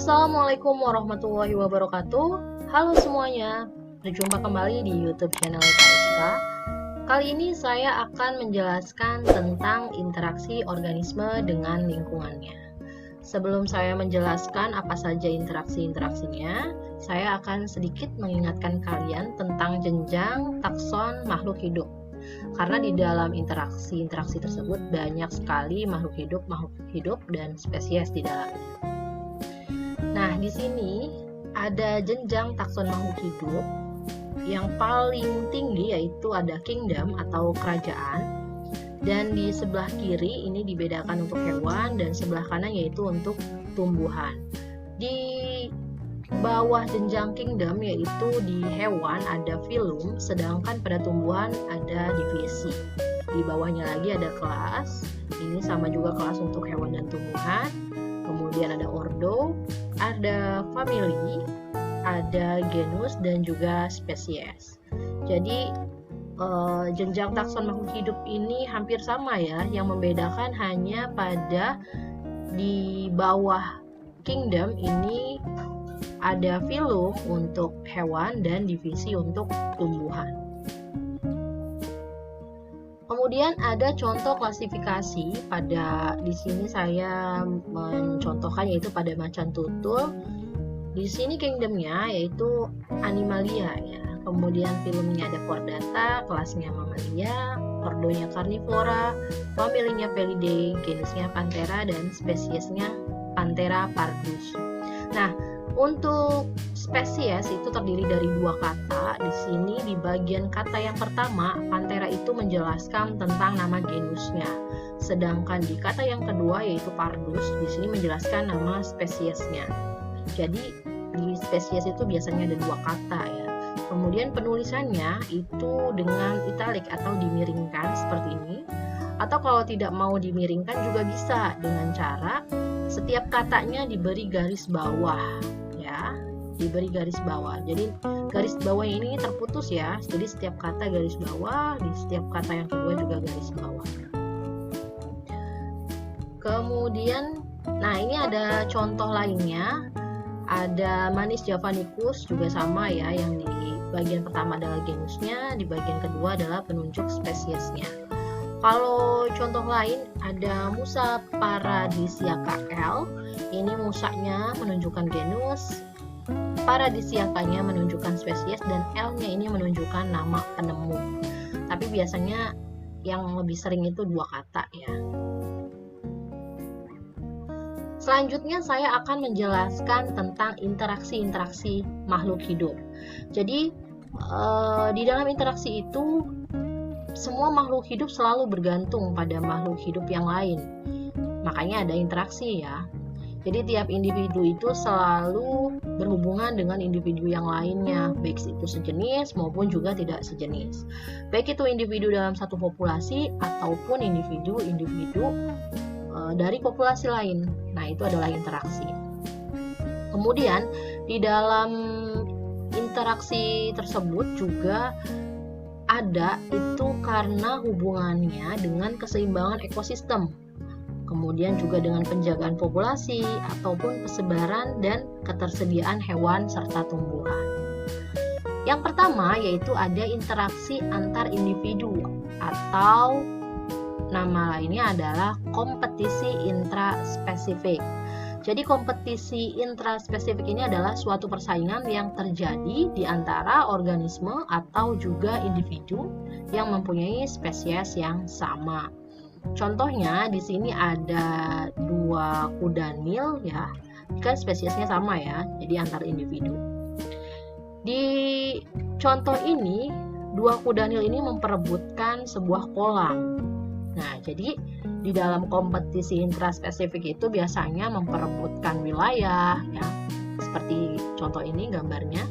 Assalamualaikum warahmatullahi wabarakatuh. Halo semuanya, berjumpa kembali di YouTube channel KSK. Kali ini saya akan menjelaskan tentang interaksi organisme dengan lingkungannya. Sebelum saya menjelaskan apa saja interaksi-interaksinya, saya akan sedikit mengingatkan kalian tentang jenjang takson makhluk hidup. Karena di dalam interaksi-interaksi tersebut banyak sekali makhluk hidup dan spesies di dalamnya. Nah, di sini ada jenjang takson makhluk hidup. Yang paling tinggi yaitu ada kingdom atau kerajaan. Dan di sebelah kiri ini dibedakan untuk hewan dan sebelah kanan yaitu untuk tumbuhan. Di bawah jenjang kingdom yaitu di hewan ada phylum, sedangkan pada tumbuhan ada divisi. Di bawahnya lagi ada kelas. Ini sama juga kelas untuk hewan dan tumbuhan. Kemudian ada ordo, ada family, ada genus, dan juga spesies. Jadi jenjang takson makhluk hidup ini hampir sama ya. Yang membedakan hanya pada di bawah kingdom ini ada phylum untuk hewan dan divisi untuk tumbuhan. Kemudian ada contoh klasifikasi. Di sini saya mencontohkan yaitu pada macan tutul. Di sini kingdomnya yaitu Animalia ya. Kemudian phylumnya ada Chordata, kelasnya Mammalia, ordonya Carnivora, familinya Felidae, genusnya Panthera dan spesiesnya Panthera pardus. Nah, untuk spesies itu terdiri dari dua kata. Di sini di bagian kata yang pertama, Panthera itu menjelaskan tentang nama genusnya. Sedangkan di kata yang kedua yaitu pardus, di sini menjelaskan nama spesiesnya. Jadi di spesies itu biasanya ada dua kata ya. Kemudian penulisannya itu dengan italik atau dimiringkan seperti ini. Atau kalau tidak mau dimiringkan juga bisa dengan cara setiap katanya diberi garis bawah. Diberi garis bawah. Jadi garis bawah ini terputus ya. Jadi setiap kata garis bawah, di setiap kata yang kedua juga garis bawah. Kemudian, nah ini ada contoh lainnya. Ada Manis javanicus juga sama ya. Yang di bagian pertama adalah genusnya, di bagian kedua adalah penunjuk spesiesnya. Kalau contoh lain ada Musa paradisiaca L. Ini musanya menunjukkan genus, paradisiakanya menunjukkan spesies, dan L-nya ini menunjukkan nama penemu. Tapi biasanya yang lebih sering itu dua kata ya. Selanjutnya saya akan menjelaskan tentang interaksi-interaksi makhluk hidup. Jadi di dalam interaksi itu semua makhluk hidup selalu bergantung pada makhluk hidup yang lain. Makanya ada interaksi ya. Jadi tiap individu itu selalu berhubungan dengan individu yang lainnya, baik itu sejenis maupun juga tidak sejenis. Baik itu individu dalam satu populasi ataupun individu-individu dari populasi lain. Nah, itu adalah interaksi. Kemudian di dalam interaksi tersebut juga ada itu karena hubungannya dengan keseimbangan ekosistem. Kemudian juga dengan penjagaan populasi ataupun persebaran dan ketersediaan hewan serta tumbuhan. Yang pertama yaitu ada interaksi antar individu atau nama lainnya adalah kompetisi intraspesifik. Jadi kompetisi intraspesifik ini adalah suatu persaingan yang terjadi di antara organisme atau juga individu yang mempunyai spesies yang sama. Contohnya di sini ada dua kuda nil ya, kan spesiesnya sama ya, jadi antar individu. Di contoh ini dua kuda nil ini memperebutkan sebuah kolam. Nah, jadi di dalam kompetisi intraspesifik itu biasanya memperebutkan wilayah ya, seperti contoh ini gambarnya,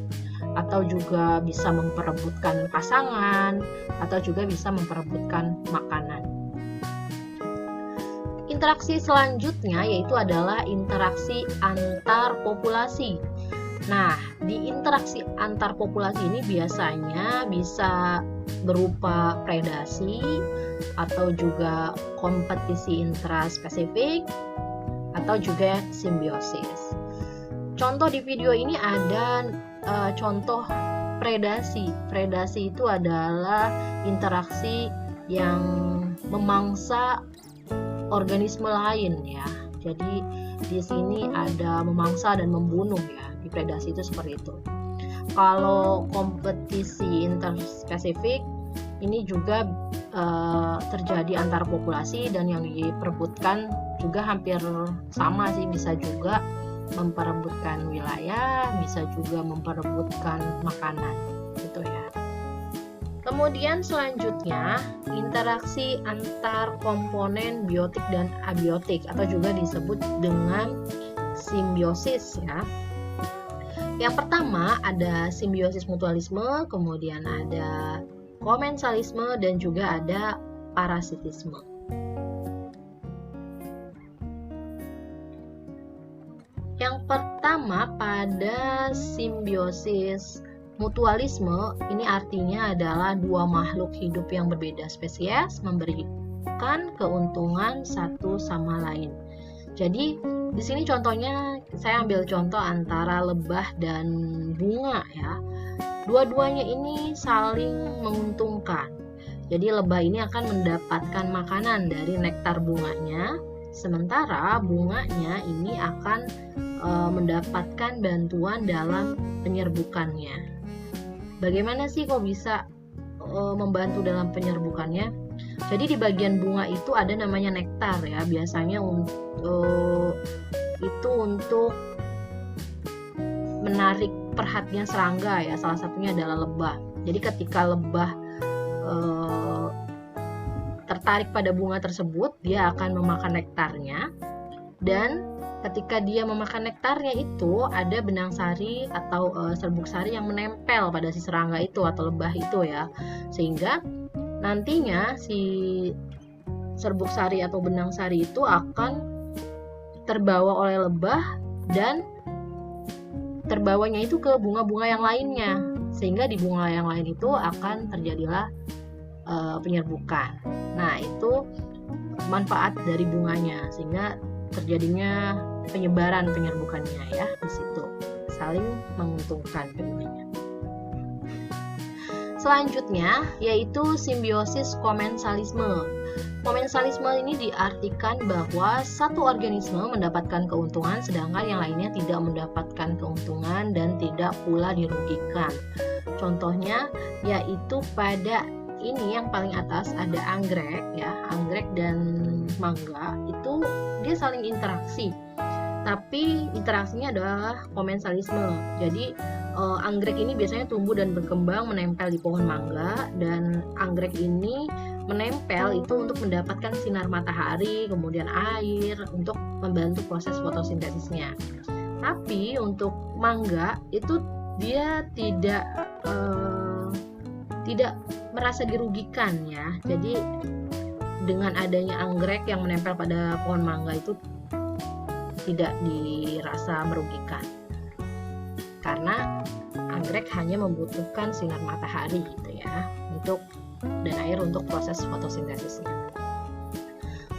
atau juga bisa memperebutkan pasangan, atau juga bisa memperebutkan makanan. Interaksi selanjutnya yaitu adalah interaksi antar populasi. Nah, di interaksi antar populasi ini biasanya bisa berupa predasi atau juga kompetisi intraspesifik atau juga simbiosis. Contoh di video ini ada contoh predasi. Predasi itu adalah interaksi yang memangsa organisme lain ya. Jadi di sini ada memangsa dan membunuh ya. Di predasi itu seperti itu. Kalau kompetisi interspesifik ini juga terjadi antar populasi, dan yang diperebutkan juga hampir sama sih, bisa juga memperebutkan wilayah, bisa juga memperebutkan makanan gitu ya. Kemudian selanjutnya interaksi antar komponen biotik dan abiotik atau juga disebut dengan simbiosis ya. Yang pertama ada simbiosis mutualisme, kemudian ada komensalisme, dan juga ada parasitisme. Yang pertama pada simbiosis mutualisme, ini artinya adalah dua makhluk hidup yang berbeda spesies memberikan keuntungan satu sama lain. Jadi di sini contohnya saya ambil contoh antara lebah dan bunga ya. Dua-duanya ini saling menguntungkan. Jadi lebah ini akan mendapatkan makanan dari nektar bunganya, sementara bunganya ini akan mendapatkan bantuan dalam penyerbukannya. Bagaimana sih kok bisa membantu dalam penyerbukannya? Jadi di bagian bunga itu ada namanya nektar ya, biasanya itu untuk menarik perhatian serangga ya, salah satunya adalah lebah. Jadi ketika lebah tertarik pada bunga tersebut, dia akan memakan nektarnya, dan ketika dia memakan nektarnya itu ada benang sari atau serbuk sari yang menempel pada si serangga itu atau lebah itu ya, sehingga nantinya si serbuk sari atau benang sari itu akan terbawa oleh lebah dan terbawanya itu ke bunga-bunga yang lainnya, sehingga di bunga yang lain itu akan terjadilah penyerbukan. Nah, itu manfaat dari bunganya, sehingga terjadinya penyebaran penyerbukannya ya, di situ saling menguntungkan keduanya. Selanjutnya yaitu simbiosis komensalisme. Komensalisme ini diartikan bahwa satu organisme mendapatkan keuntungan sedangkan yang lainnya tidak mendapatkan keuntungan dan tidak pula dirugikan. Contohnya yaitu pada ini yang paling atas ada anggrek ya, anggrek dan mangga itu dia saling interaksi. Tapi interaksinya adalah komensalisme. Jadi anggrek ini biasanya tumbuh dan berkembang menempel di pohon mangga, dan anggrek ini menempel itu untuk mendapatkan sinar matahari, kemudian air untuk membantu proses fotosintesisnya. Tapi untuk mangga itu dia tidak merasa dirugikan ya. Jadi dengan adanya anggrek yang menempel pada pohon mangga itu tidak dirasa merugikan, karena anggrek hanya membutuhkan sinar matahari gitu ya dan air untuk proses fotosintesisnya.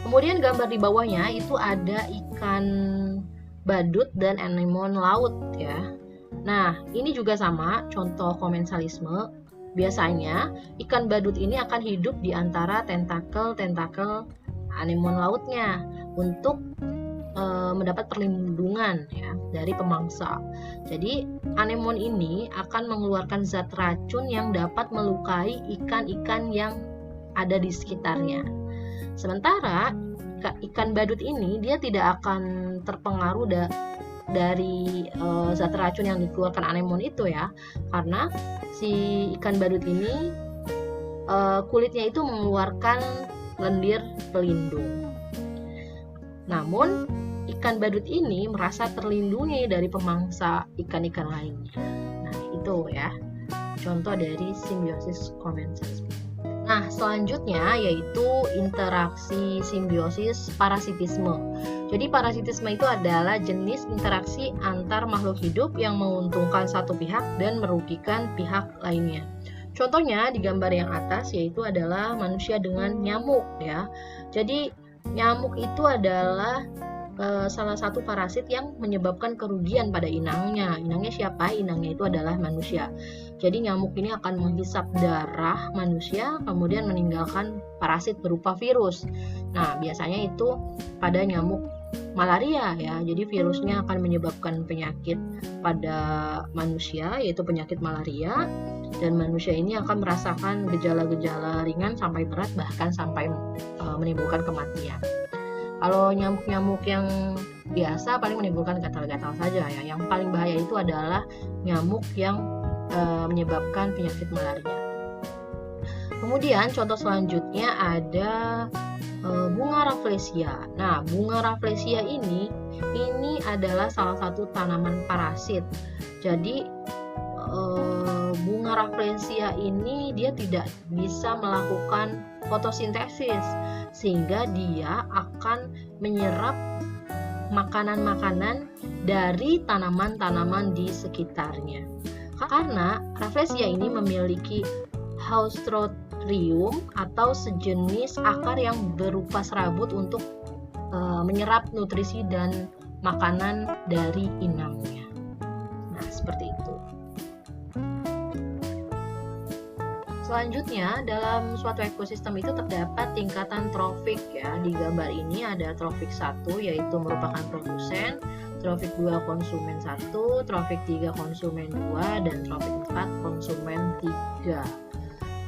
Kemudian gambar di bawahnya itu ada ikan badut dan anemon laut ya. Nah, ini juga sama contoh komensalisme. Biasanya ikan badut ini akan hidup di antara tentakel anemon lautnya untuk mendapat perlindungan ya dari pemangsa. Jadi anemon ini akan mengeluarkan zat racun yang dapat melukai ikan-ikan yang ada di sekitarnya. Sementara ikan badut ini dia tidak akan terpengaruh dari zat racun yang dikeluarkan anemon itu ya, karena si ikan badut ini kulitnya itu mengeluarkan lendir pelindung. Namun ikan badut ini merasa terlindungi dari pemangsa ikan-ikan lainnya. Nah, itu ya contoh dari simbiosis komensalisme. Nah, selanjutnya yaitu interaksi simbiosis parasitisme. Jadi parasitisme itu adalah jenis interaksi antar makhluk hidup yang menguntungkan satu pihak dan merugikan pihak lainnya. Contohnya di gambar yang atas yaitu adalah manusia dengan nyamuk ya. Jadi nyamuk itu adalah salah satu parasit yang menyebabkan kerugian pada inangnya. Inangnya siapa? Inangnya itu adalah manusia. Jadi nyamuk ini akan menghisap darah manusia, kemudian meninggalkan parasit berupa virus. Nah, biasanya itu pada nyamuk malaria ya. Jadi virusnya akan menyebabkan penyakit pada manusia, yaitu penyakit malaria, dan manusia ini akan merasakan gejala-gejala ringan sampai berat, bahkan sampai menimbulkan kematian. Kalau nyamuk-nyamuk yang biasa paling menimbulkan gatal-gatal saja ya. Yang paling bahaya itu adalah nyamuk yang menyebabkan penyakit malaria. Kemudian contoh selanjutnya ada bunga Rafflesia. Nah, bunga Rafflesia ini adalah salah satu tanaman parasit. Jadi bunga Rafflesia ini dia tidak bisa melakukan fotosintesis, sehingga dia akan menyerap makanan-makanan dari tanaman-tanaman di sekitarnya. Karena Rafflesia ini memiliki Haustrotrium atau sejenis akar yang berupa serabut untuk menyerap nutrisi dan makanan dari inangnya. Nah, seperti itu. Selanjutnya, dalam suatu ekosistem itu terdapat tingkatan trofik ya. Di gambar ini ada trofik 1 yaitu merupakan produsen, trofik 2 konsumen 1, trofik 3 konsumen 2, dan trofik 4 konsumen 3.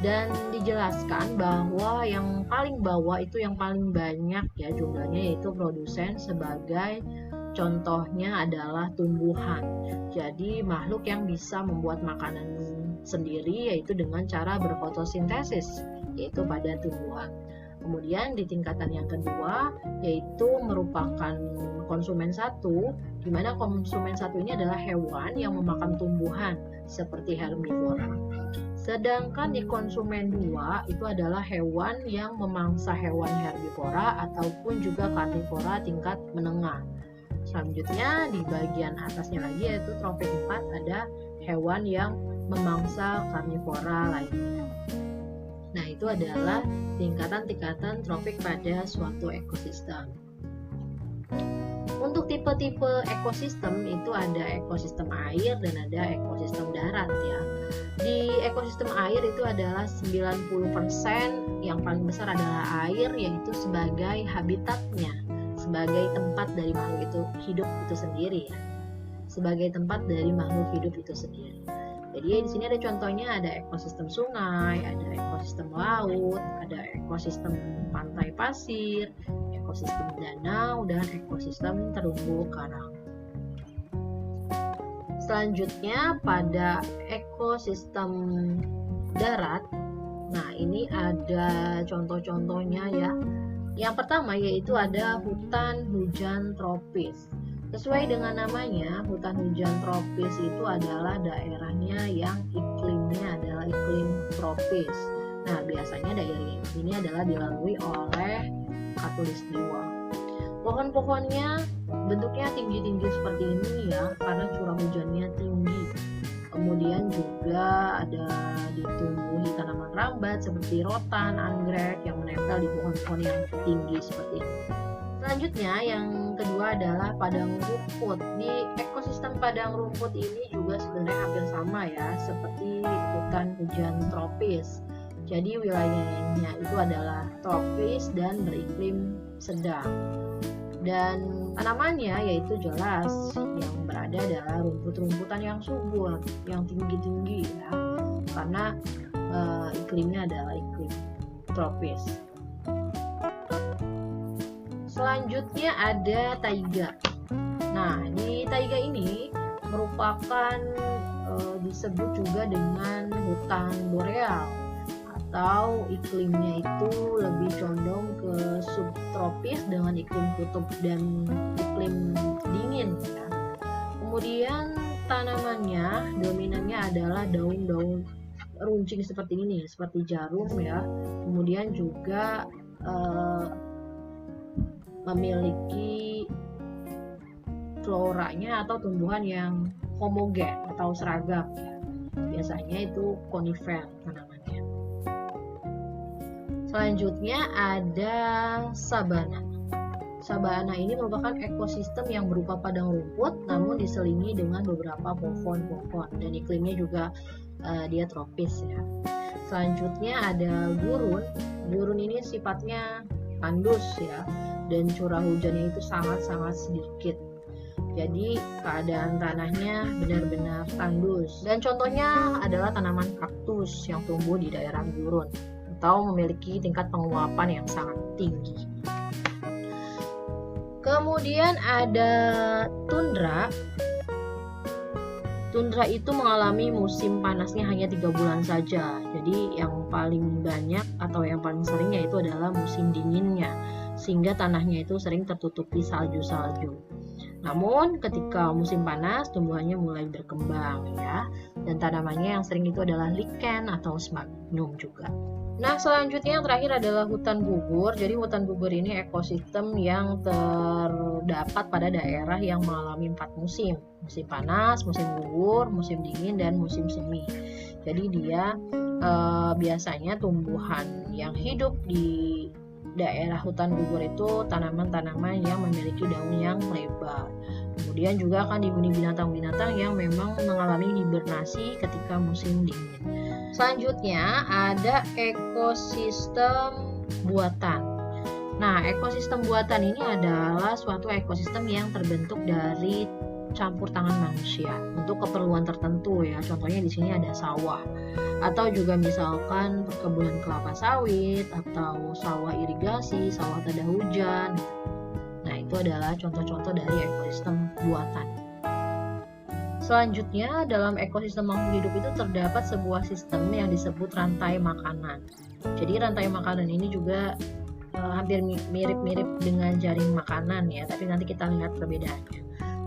Dan dijelaskan bahwa yang paling bawah itu yang paling banyak ya jumlahnya, yaitu produsen, sebagai contohnya adalah tumbuhan. Jadi makhluk yang bisa membuat makanan sendiri yaitu dengan cara berfotosintesis, yaitu pada tumbuhan. Kemudian di tingkatan yang kedua yaitu merupakan konsumen 1, di mana konsumen 1 ini adalah hewan yang memakan tumbuhan seperti herbivora. Sedangkan di konsumen 2 itu adalah hewan yang memangsa hewan herbivora ataupun juga karnivora tingkat menengah. Selanjutnya di bagian atasnya lagi yaitu trofik 4 ada hewan yang memangsa karnivora lainnya. Nah, itu adalah tingkatan-tingkatan trofik pada suatu ekosistem. Untuk tipe-tipe ekosistem itu ada ekosistem air dan ada ekosistem darat ya. Di ekosistem air itu adalah 90% yang paling besar adalah air, yaitu sebagai habitatnya, sebagai tempat dari makhluk itu hidup itu sendiri ya. Sebagai tempat dari makhluk hidup itu sendiri. Jadi di sini ada contohnya, ada ekosistem sungai, ada ekosistem laut, ada ekosistem pantai pasir, ekosistem danau, dan ekosistem terumbu karang. Selanjutnya pada ekosistem darat, nah ini ada contoh-contohnya ya. Yang pertama yaitu ada hutan hujan tropis. Sesuai dengan namanya, hutan hujan tropis itu adalah daerahnya yang iklimnya adalah iklim tropis. Nah, biasanya daerah ini adalah dilalui oleh khatulistiwa. Pohon-pohonnya bentuknya tinggi-tinggi seperti ini ya, karena curah hujannya tinggi. Kemudian juga ada ditumbuhi tanaman rambat seperti rotan, anggrek yang menempel di pohon-pohon yang tinggi seperti ini. Selanjutnya yang kedua adalah padang rumput. Di ekosistem padang rumput ini juga sebenarnya hampir sama ya, seperti hutan hujan tropis. Jadi wilayahnya itu adalah tropis dan beriklim sedang. Dan tanamannya yaitu jelas yang berada adalah rumput-rumputan yang subur, yang tinggi-tinggi ya, karena iklimnya adalah iklim tropis. Selanjutnya ada taiga. Nah, di taiga ini merupakan disebut juga dengan hutan boreal, atau iklimnya itu lebih condong ke subtropis dengan iklim kutub dan iklim dingin ya. Kemudian tanamannya dominannya adalah daun-daun runcing seperti ini, seperti jarum ya. Kemudian juga memiliki floranya atau tumbuhan yang homogen atau seragam ya. Biasanya itu konifer tanamannya. Selanjutnya ada sabana. sabana ini merupakan ekosistem yang berupa padang rumput namun diselingi dengan beberapa pohon-pohon, dan iklimnya juga dia tropis ya. Selanjutnya ada gurun. Gurun ini sifatnya tandus ya, dan curah hujannya itu sangat-sangat sedikit. Jadi keadaan tanahnya benar-benar tandus. Dan contohnya adalah tanaman kaktus yang tumbuh di daerah gurun atau memiliki tingkat penguapan yang sangat tinggi. Kemudian ada tundra. Tundra itu mengalami musim panasnya hanya 3 bulan saja. Jadi yang paling banyak atau yang paling sering yaitu adalah musim dinginnya, sehingga tanahnya itu sering tertutupi salju-salju. Namun ketika musim panas tumbuhannya mulai berkembang ya, dan tanamannya yang sering itu adalah lichen atau sphagnum juga. Nah, selanjutnya yang terakhir adalah hutan gugur. Jadi hutan gugur ini ekosistem yang terdapat pada daerah yang mengalami 4 musim. Musim panas, musim gugur, musim dingin, dan musim semi. Jadi dia biasanya tumbuhan yang hidup di daerah hutan gugur itu tanaman-tanaman yang memiliki daun yang lebar. Kemudian juga akan dihuni binatang-binatang yang memang mengalami hibernasi ketika musim dingin. Selanjutnya ada ekosistem buatan. Nah, ekosistem buatan ini adalah suatu ekosistem yang terbentuk dari campur tangan manusia untuk keperluan tertentu ya. Contohnya di sini ada sawah, atau juga misalkan perkebunan kelapa sawit atau sawah irigasi, sawah tada hujan. Nah, itu adalah contoh-contoh dari ekosistem buatan. Selanjutnya, dalam ekosistem makhluk hidup itu terdapat sebuah sistem yang disebut rantai makanan. Jadi rantai makanan ini juga hampir mirip-mirip dengan jaring makanan ya, tapi nanti kita lihat perbedaannya.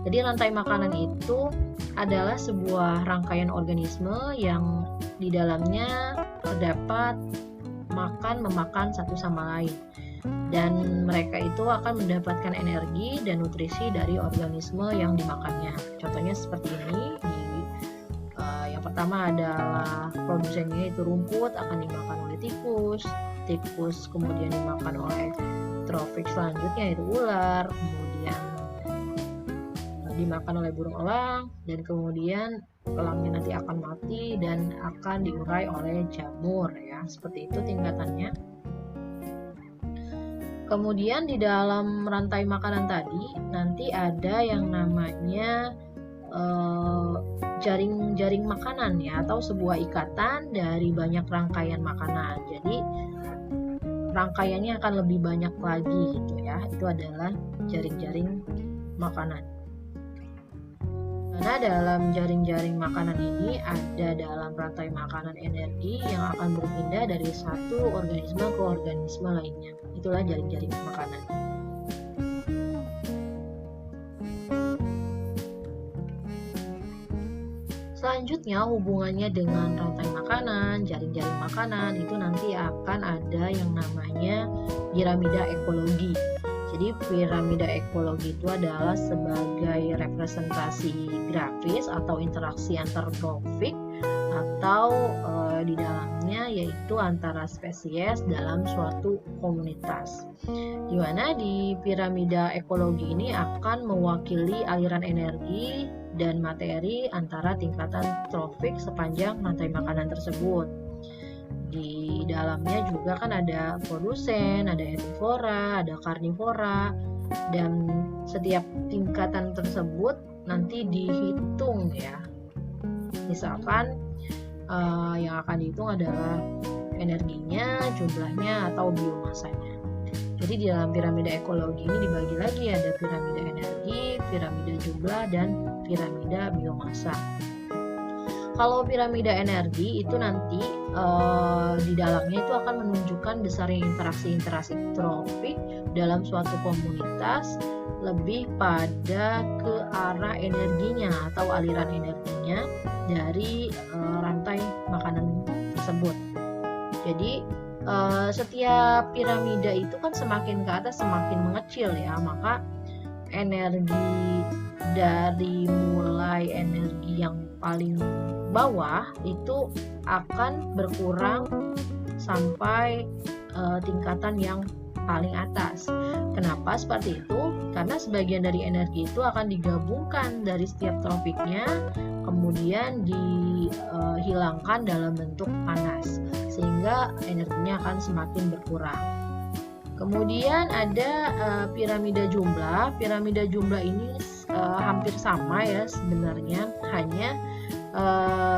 Jadi rantai makanan itu adalah sebuah rangkaian organisme yang di dalamnya terdapat memakan satu sama lain, dan mereka itu akan mendapatkan energi dan nutrisi dari organisme yang dimakannya. Contohnya seperti ini. Yang pertama adalah produsennya itu rumput, akan dimakan oleh tikus kemudian dimakan oleh trofik selanjutnya yaitu ular, kemudian dimakan oleh burung elang, dan kemudian elangnya nanti akan mati dan akan diurai oleh jamur ya. Seperti itu tingkatannya. Kemudian di dalam rantai makanan tadi nanti ada yang namanya jaring makanan ya, atau sebuah ikatan dari banyak rangkaian makanan. Jadi rangkaiannya akan lebih banyak lagi gitu ya. Itu adalah jaring-jaring makanan. Karena dalam jaring-jaring makanan ini ada dalam rantai makanan energi yang akan berpindah dari satu organisme ke organisme lainnya. Itulah jaring-jaring makanan. Selanjutnya hubungannya dengan rantai makanan, jaring-jaring makanan itu nanti akan ada yang namanya piramida ekologi. Jadi piramida ekologi itu adalah sebagai representasi grafis atau interaksi antar trofik atau di dalamnya yaitu antara spesies dalam suatu komunitas. Di mana di piramida ekologi ini akan mewakili aliran energi dan materi antara tingkatan trofik sepanjang rantai makanan tersebut. Di dalamnya juga kan ada produsen, ada herbivora, ada karnivora, dan setiap tingkatan tersebut nanti dihitung ya. Misalkan yang akan dihitung adalah energinya, jumlahnya, atau biomasanya. Jadi di dalam piramida ekologi ini dibagi lagi, ada piramida energi, piramida jumlah, dan piramida biomasa. Kalau piramida energi itu nanti di dalamnya itu akan menunjukkan besarnya interaksi trofik dalam suatu komunitas, lebih pada ke arah energinya atau aliran energinya dari rantai makanan tersebut. Jadi setiap piramida itu kan semakin ke atas semakin mengecil ya, maka energi dari mulai energi yang paling bawah itu akan berkurang sampai tingkatan yang paling atas. Kenapa seperti itu? Karena sebagian dari energi itu akan digabungkan dari setiap trofiknya, kemudian dihilangkan dalam bentuk panas, sehingga energinya akan semakin berkurang. Kemudian ada piramida jumlah. Piramida jumlah ini hampir sama ya sebenarnya, hanya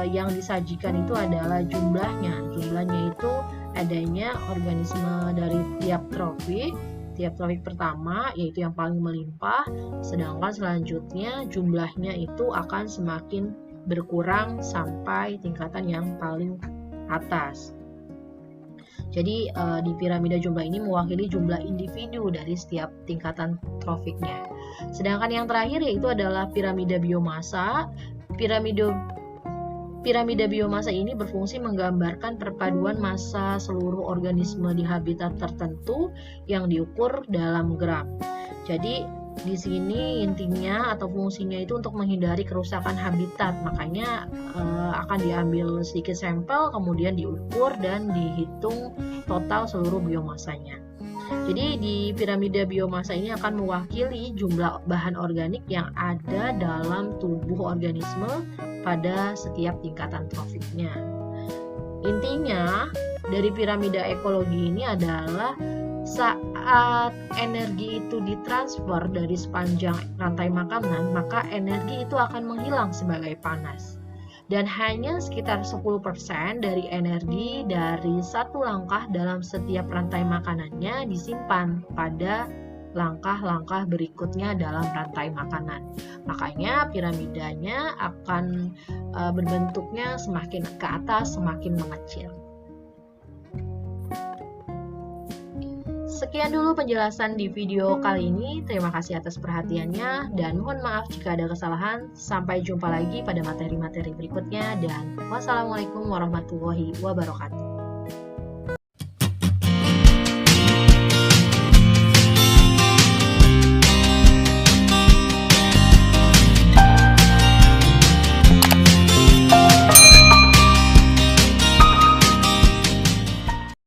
yang disajikan itu adalah jumlahnya. Jumlahnya itu adanya organisme dari tiap tropik pertama, yaitu yang paling melimpah, sedangkan selanjutnya jumlahnya itu akan semakin berkurang sampai tingkatan yang paling atas. Jadi di piramida jumlah ini mewakili jumlah individu dari setiap tingkatan trofiknya. Sedangkan yang terakhir yaitu adalah piramida biomasa. Piramida biomasa ini berfungsi menggambarkan perpaduan massa seluruh organisme di habitat tertentu yang diukur dalam gram. Jadi di sini intinya atau fungsinya itu untuk menghindari kerusakan habitat. Makanya akan diambil sedikit sampel, kemudian diukur dan dihitung total seluruh biomasanya. Jadi di piramida biomasa ini akan mewakili jumlah bahan organik yang ada dalam tubuh organisme pada setiap tingkatan trofiknya. Intinya dari piramida ekologi ini adalah saat energi itu ditransfer dari sepanjang rantai makanan, maka energi itu akan menghilang sebagai panas. Dan hanya sekitar 10% dari energi dari satu langkah dalam setiap rantai makanannya disimpan pada langkah-langkah berikutnya dalam rantai makanan. Makanya piramidanya akan berbentuknya semakin ke atas, semakin mengecil. Sekian dulu penjelasan di video kali ini. Terima kasih atas perhatiannya dan mohon maaf jika ada kesalahan. Sampai jumpa lagi pada materi-materi berikutnya dan wassalamualaikum warahmatullahi wabarakatuh.